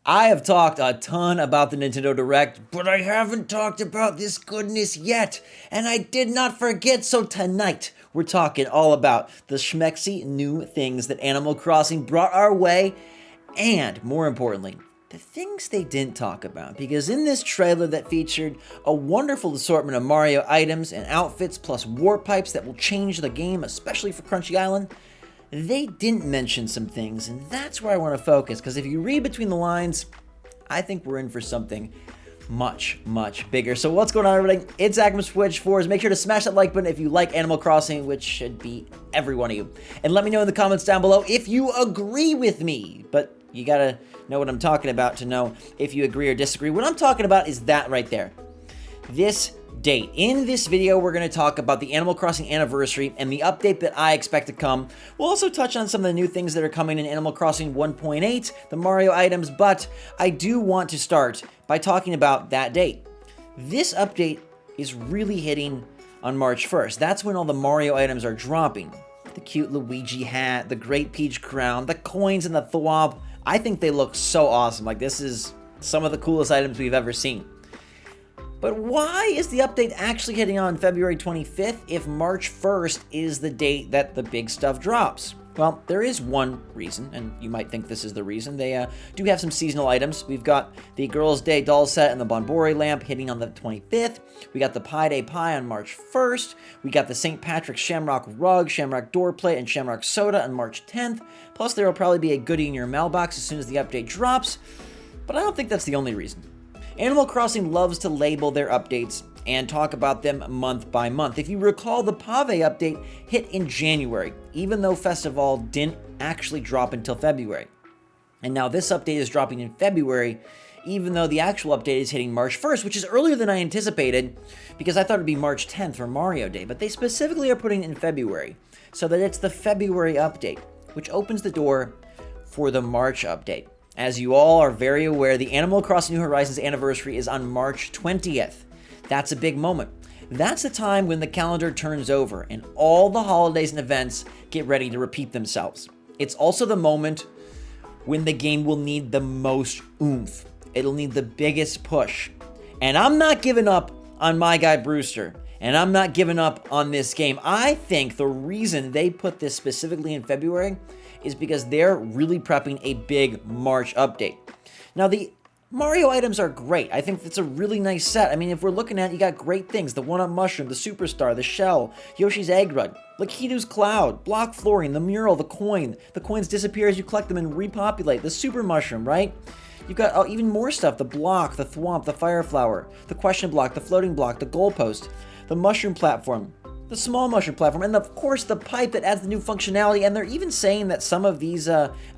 I have talked a ton about the Nintendo Direct, but I haven't talked about this goodness yet. And I did not forget, so tonight we're talking all about the schmexy new things that Animal Crossing brought our way, and more importantly, the things they didn't talk about. Because in this trailer that featured a wonderful assortment of Mario items and outfits, plus warp pipes that will change the game, especially for Crunchy Island, they didn't mention some things, and that's where I want to focus, because if you read between the lines, I think we're in for something much, much bigger. So what's going on, everybody? It's Zach from SwitchForce. Make sure to smash that like button if you like Animal Crossing, which should be every one of you. And let me know in the comments down below if you agree with me. But you gotta know what I'm talking about to know if you agree or disagree. What I'm talking about is that right there. This date. In this video, we're going to talk about the Animal Crossing anniversary and the update that I expect to come. We'll also touch on some of the new things that are coming in Animal Crossing 1.8, the Mario items, but I do want to start by talking about that date. This update is really hitting on March 1st. That's when all the Mario items are dropping. The cute Luigi hat, the Great Peach crown, the coins and the thwomp. I think they look so awesome. Like, this is some of the coolest items we've ever seen. But why is the update actually hitting on February 25th if March 1st is the date that the big stuff drops? Well, there is one reason, and you might think this is the reason. They do have some seasonal items. We've got the Girls' Day doll set and the Bonbori lamp hitting on the 25th. We got the Pie Day Pie on March 1st. We got the St. Patrick's Shamrock Rug, Shamrock Door Plate, and Shamrock Soda on March 10th. Plus, there will probably be a goodie in your mailbox as soon as the update drops. But I don't think that's the only reason. Animal Crossing loves to label their updates and talk about them month by month. If you recall, the Pave update hit in January, even though Festival didn't actually drop until February. And now this update is dropping in February, even though the actual update is hitting March 1st, which is earlier than I anticipated, because I thought it'd be March 10th for Mario Day, but they specifically are putting it in February, so that it's the February update, which opens the door for the March update. As you all are very aware, the Animal Crossing New Horizons anniversary is on March 20th. That's a big moment. That's the time when the calendar turns over and all the holidays and events get ready to repeat themselves. It's also the moment when the game will need the most oomph. It'll need the biggest push. And I'm not giving up on my guy Brewster, and I'm not giving up on this game. I think the reason they put this specifically in February is because they're really prepping a big March update. Now, the Mario items are great. I think it's a really nice set. I mean, if we're looking at it, you got great things. The one-up mushroom, the superstar, the shell, Yoshi's egg rug, Lakitu's cloud, block flooring, the mural, the coin. The coins disappear as you collect them and repopulate. The super mushroom, right? You've got even more stuff. The block, the thwomp, the fire flower, the question block, the floating block, the goalpost, the mushroom platform, the small mushroom platform, and of course the pipe that adds the new functionality. And they're even saying that some of these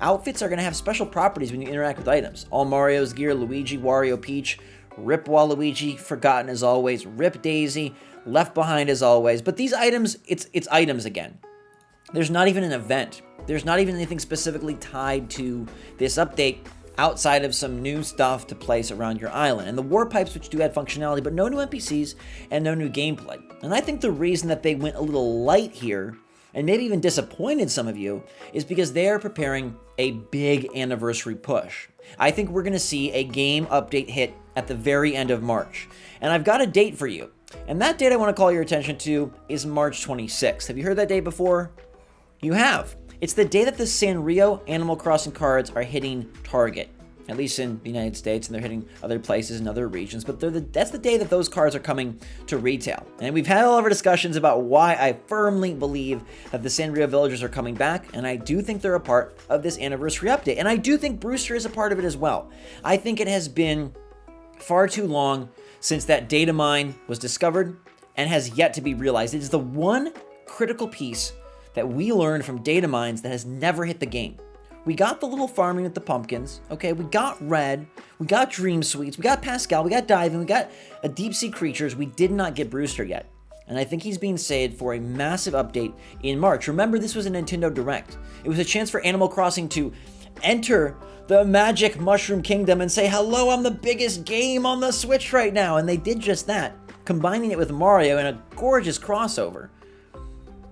outfits are going to have special properties when you interact with items. All Mario's gear, Luigi, Wario, Peach, Rip Waluigi, forgotten as always, Rip Daisy, left behind as always. But these items, it's items again. There's not even an event. There's not even anything specifically tied to this update outside of some new stuff to place around your island. And the warp pipes, which do add functionality, but no new NPCs and no new gameplay. And I think the reason that they went a little light here, and maybe even disappointed some of you, is because they're preparing a big anniversary push. I think we're going to see a game update hit at the very end of March. And I've got a date for you. And that date I want to call your attention to is March 26th. Have you heard that date before? You have. It's the day that the Sanrio Animal Crossing cards are hitting Target, at least in the United States, and they're hitting other places in other regions, but that's the day that those cards are coming to retail. And we've had all of our discussions about why I firmly believe that the Sanrio villagers are coming back, and I do think they're a part of this anniversary update, and I do think Brewster is a part of it as well. I think it has been far too long since that data mine was discovered and has yet to be realized. It is the one critical piece that we learned from data mines that has never hit the game. We got the little farming with the pumpkins, okay? We got Red, we got Dream Sweets, we got Pascal, we got Diving, we got a Deep Sea Creatures. We did not get Brewster yet. And I think he's being saved for a massive update in March. Remember, this was a Nintendo Direct. It was a chance for Animal Crossing to enter the Magic Mushroom Kingdom and say, hello, I'm the biggest game on the Switch right now. And they did just that, combining it with Mario in a gorgeous crossover.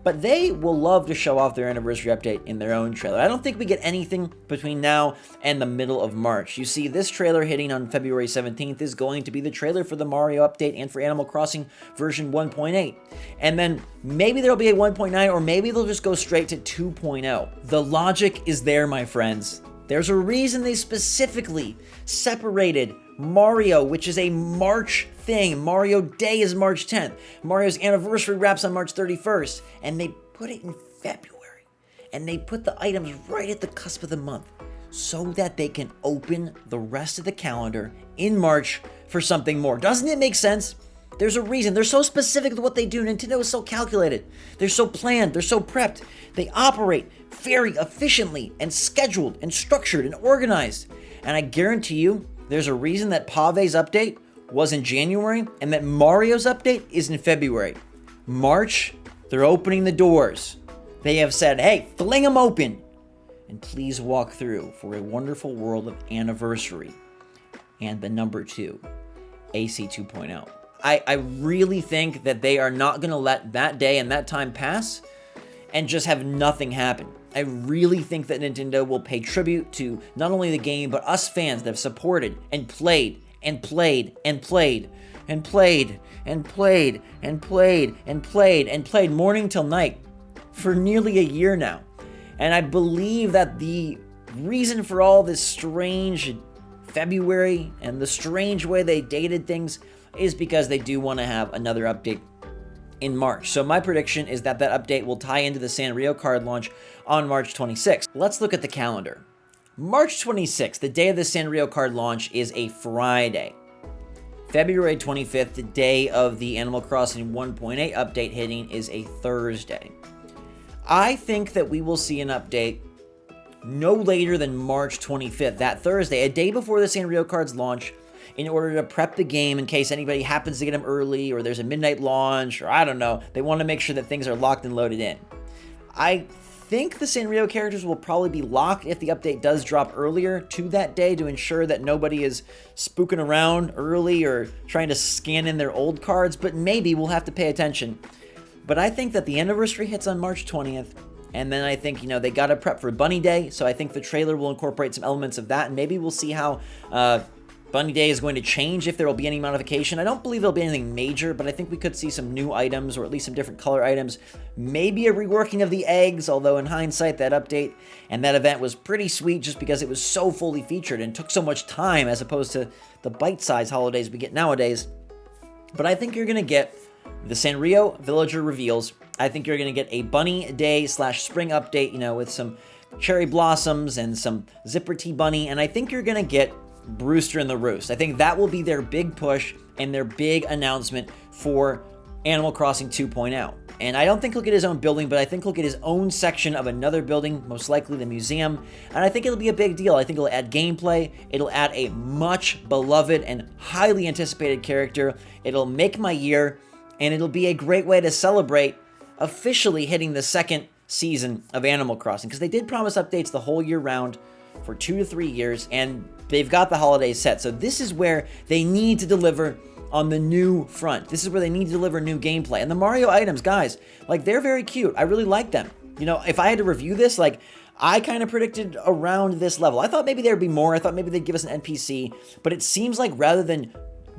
But they will love to show off their anniversary update in their own trailer. I don't think we get anything between now and the middle of March. You see, this trailer hitting on February 17th is going to be the trailer for the Mario update and for Animal Crossing version 1.8. And then maybe there'll be a 1.9, or maybe they'll just go straight to 2.0. The logic is there, my friends. There's a reason they specifically separated Mario, which is a March thing. Mario Day is March 10th. Mario's anniversary wraps on March 31st. And they put it in February. And they put the items right at the cusp of the month so that they can open the rest of the calendar in March for something more. Doesn't it make sense? There's a reason. They're so specific to what they do. Nintendo is so calculated. They're so planned. They're so prepped. They operate very efficiently and scheduled and structured and organized. And I guarantee you, there's a reason that Pave's update was in January and that Mario's update is in February. March, they're opening the doors. They have said, hey, fling them open. And please walk through for a wonderful world of Anniversary and the number 2, AC 2.0. I really think that they are not going to let that day and that time pass and just have nothing happen. I really think that Nintendo will pay tribute to not only the game, but us fans that have supported and played and played and played and played and played and played and played and played morning till night for nearly a year now. And I believe that the reason for all this strange February and the strange way they dated things is because they do want to have another update in March. So my prediction is that that update will tie into the Sanrio card launch on March 26th. Let's look at the calendar. March 26th, the day of the Sanrio card launch, is a Friday. February 25th, the day of the Animal Crossing 1.8 update hitting, is a Thursday. I think that we will see an update no later than March 25th, that Thursday, a day before the Sanrio cards launch, in order to prep the game in case anybody happens to get them early or there's a midnight launch or I don't know. They want to make sure that things are locked and loaded in. I think the Sanrio characters will probably be locked if the update does drop earlier to that day to ensure that nobody is spooking around early or trying to scan in their old cards, but maybe we'll have to pay attention. But I think that the anniversary hits on March 20th, and then I think, they got to prep for Bunny Day, so I think the trailer will incorporate some elements of that, and maybe we'll see how Bunny Day is going to change, if there will be any modification. I don't believe there'll be anything major, but I think we could see some new items, or at least some different color items. Maybe a reworking of the eggs, although in hindsight, that update and that event was pretty sweet just because it was so fully featured and took so much time as opposed to the bite-sized holidays we get nowadays. But I think you're going to get the Sanrio Villager reveals. I think you're going to get a Bunny Day / spring update, with some cherry blossoms and some Zipper Tea Bunny, and I think you're going to get Brewster and the Roost. I think that will be their big push and their big announcement for Animal Crossing 2.0. And I don't think he'll get his own building, but I think he'll get his own section of another building, most likely the museum. And I think it'll be a big deal. I think it'll add gameplay. It'll add a much beloved and highly anticipated character. It'll make my year, and it'll be a great way to celebrate officially hitting the second season of Animal Crossing, because they did promise updates the whole year round for 2 to 3 years, and they've got the holidays set. So this is where they need to deliver on the new front. This is where they need to deliver new gameplay. And the Mario items, guys, they're very cute. I really like them. If I had to review this, I kind of predicted around this level. I thought maybe there'd be more. I thought maybe they'd give us an NPC, but it seems like rather than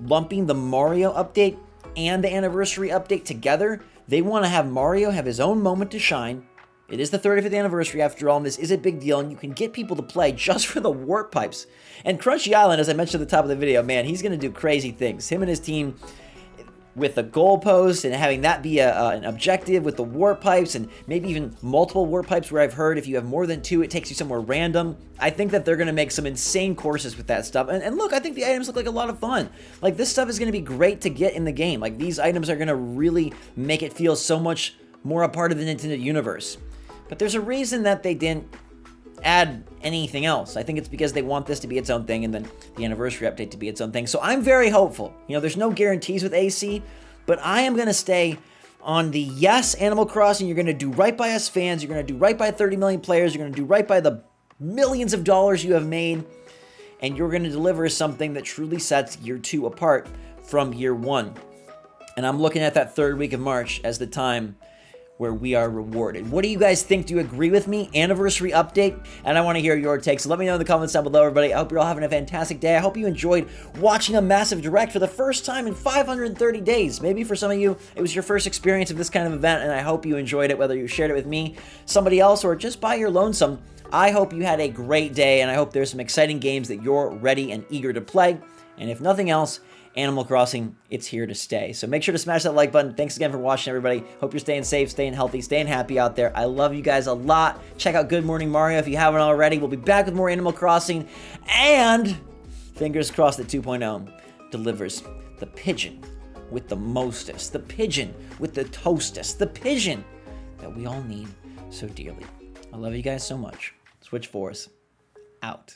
lumping the Mario update and the anniversary update together, they want to have Mario have his own moment to shine. It is the 35th anniversary after all, and this is a big deal, and you can get people to play just for the warp pipes. And Crunchy Island, as I mentioned at the top of the video, man, he's going to do crazy things. Him and his team with the goalpost and having that be an objective with the warp pipes and maybe even multiple warp pipes, where I've heard if you have more than 2, it takes you somewhere random. I think that they're going to make some insane courses with that stuff. And look, I think the items look like a lot of fun. This stuff is going to be great to get in the game. These items are going to really make it feel so much more a part of the Nintendo universe. But there's a reason that they didn't add anything else. I think it's because they want this to be its own thing and then the anniversary update to be its own thing. So I'm very hopeful. There's no guarantees with AC, but I am going to stay on the yes, Animal Crossing. You're going to do right by us fans. You're going to do right by 30 million players. You're going to do right by the millions of dollars you have made. And you're going to deliver something that truly sets year 2 apart from year 1. And I'm looking at that third week of March as the time where we are rewarded. What do you guys think? Do you agree with me? Anniversary update, and I want to hear your takes. So let me know in the comments down below, everybody. I hope you're all having a fantastic day. I hope you enjoyed watching a massive direct for the first time in 530 days. Maybe for some of you, it was your first experience of this kind of event, and I hope you enjoyed it, whether you shared it with me, somebody else, or just by your lonesome. I hope you had a great day, and I hope there's some exciting games that you're ready and eager to play. And if nothing else, Animal Crossing, it's here to stay. So make sure to smash that like button. Thanks again for watching, everybody. Hope you're staying safe, staying healthy, staying happy out there. I love you guys a lot. Check out Good Morning Mario if you haven't already. We'll be back with more Animal Crossing. And fingers crossed that 2.0 delivers the pigeon with the mostest, the pigeon with the toastest, the pigeon that we all need so dearly. I love you guys so much. SwitchForce, out.